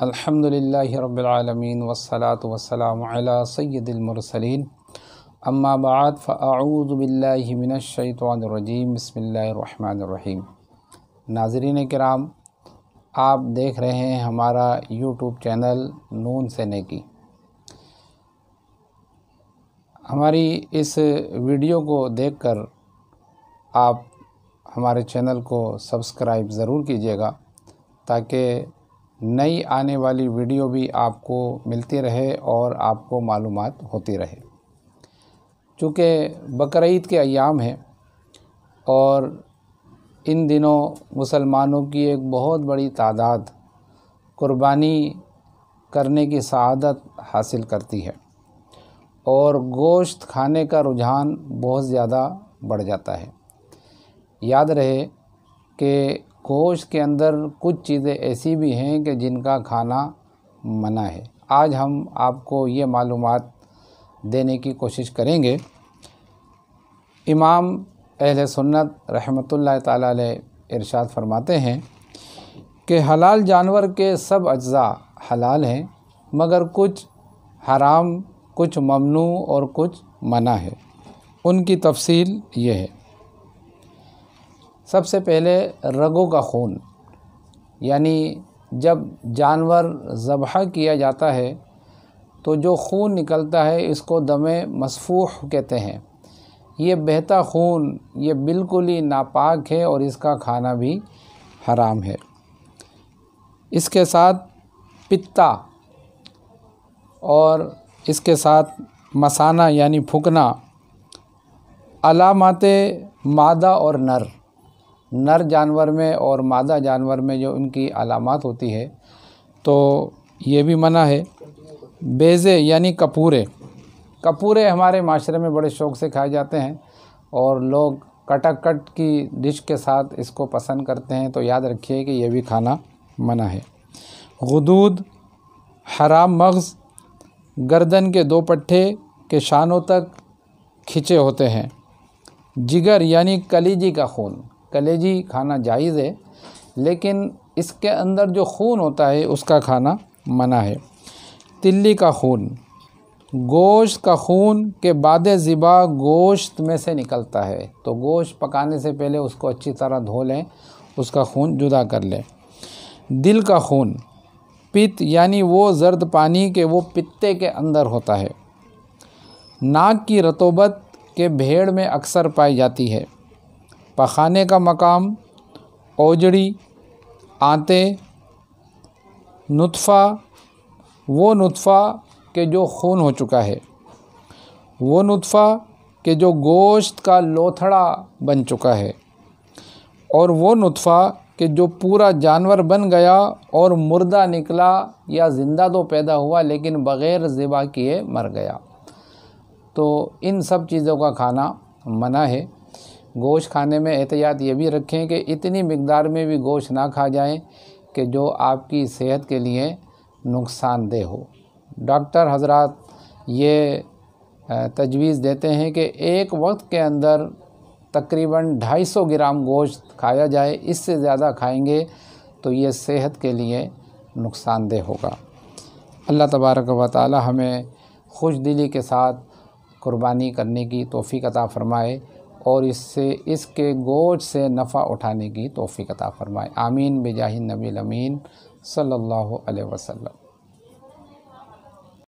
الحمدللہ رب العالمین والصلاة والسلام علی سید المرسلین اما بعد فاعوذ باللہ من الشیطان الرجیم بسم اللہ الرحمن الرحیم۔ ناظرین کرام، آپ دیکھ رہے ہیں ہمارا یوٹیوب چینل نون سے نیکی۔ ہماری اس ویڈیو کو دیکھ کر آپ ہمارے چینل کو سبسکرائب ضرور کیجیے گا تاکہ نئی آنے والی ویڈیو بھی آپ کو ملتی رہے اور آپ کو معلومات ہوتی رہے۔ چونکہ بقرعید کے ایام ہیں اور ان دنوں مسلمانوں کی ایک بہت بڑی تعداد قربانی کرنے کی سعادت حاصل کرتی ہے اور گوشت کھانے کا رجحان بہت زیادہ بڑھ جاتا ہے۔ یاد رہے کہ گوشت کے اندر کچھ چیزیں ایسی بھی ہیں کہ جن کا کھانا منع ہے۔ آج ہم آپ کو یہ معلومات دینے کی کوشش کریں گے۔ امام اہل سنت رحمۃ اللہ تعالی علیہ ارشاد فرماتے ہیں کہ حلال جانور کے سب اجزاء حلال ہیں مگر کچھ حرام، کچھ ممنوع اور کچھ منع ہے۔ ان کی تفصیل یہ ہے۔ سب سے پہلے رگوں کا خون، یعنی جب جانور ذبح کیا جاتا ہے تو جو خون نکلتا ہے اس کو دم مسفوح کہتے ہیں۔ یہ بہتا خون یہ بالکل ہی ناپاک ہے اور اس کا کھانا بھی حرام ہے۔ اس کے ساتھ پتا اور اس کے ساتھ مثانہ یعنی پھونکنا، علامات مادہ اور نر جانور میں اور مادہ جانور میں جو ان کی علامات ہوتی ہے تو یہ بھی منع ہے۔ بیضے یعنی کپورے ہمارے معاشرے میں بڑے شوق سے کھائے جاتے ہیں اور لوگ کٹ کی ڈش کے ساتھ اس کو پسند کرتے ہیں، تو یاد رکھیے کہ یہ بھی کھانا منع ہے۔ غدود، حرام مغز، گردن کے 2 پٹھے کے شانوں تک کھنچے ہوتے ہیں۔ جگر یعنی کلیجی کا خون، کلیجی کھانا جائز ہے لیکن اس کے اندر جو خون ہوتا ہے اس کا کھانا منع ہے۔ تلی کا خون، گوشت کا خون کے بعد ذبح گوشت میں سے نکلتا ہے، تو گوشت پکانے سے پہلے اس کو اچھی طرح دھو لیں، اس کا خون جدا کر لیں۔ دل کا خون، پت یعنی وہ زرد پانی کے وہ پتے کے اندر ہوتا ہے۔ ناک کی رطوبت کے بھیڑ میں اکثر پائی جاتی ہے۔ پخانے کا مقام، اوجڑی، آنتے، نطفہ، وہ نطفہ کہ جو خون ہو چکا ہے، وہ نطفہ کہ جو گوشت کا لوتھڑا بن چکا ہے، اور وہ نطفہ کہ جو پورا جانور بن گیا اور مردہ نکلا یا زندہ تو پیدا ہوا لیکن بغیر ذبح کیے مر گیا، تو ان سب چیزوں کا کھانا منع ہے۔ گوشت کھانے میں احتیاط یہ بھی رکھیں کہ اتنی مقدار میں بھی گوشت نہ کھا جائیں کہ جو آپ کی صحت کے لیے نقصان دہ ہو۔ ڈاکٹر حضرات یہ تجویز دیتے ہیں کہ ایک وقت کے اندر تقریباً 250 گرام گوشت کھایا جائے، اس سے زیادہ کھائیں گے تو یہ صحت کے لیے نقصان دہ ہوگا۔ اللہ تبارک و تعالی ہمیں خوش دلی کے ساتھ قربانی کرنے کی توفیق عطا فرمائے اور اس کے گوشت سے نفع اٹھانے کی توفیق عطا فرمائے۔ آمین بجاہ النبی الامین صلی اللہ علیہ وسلم۔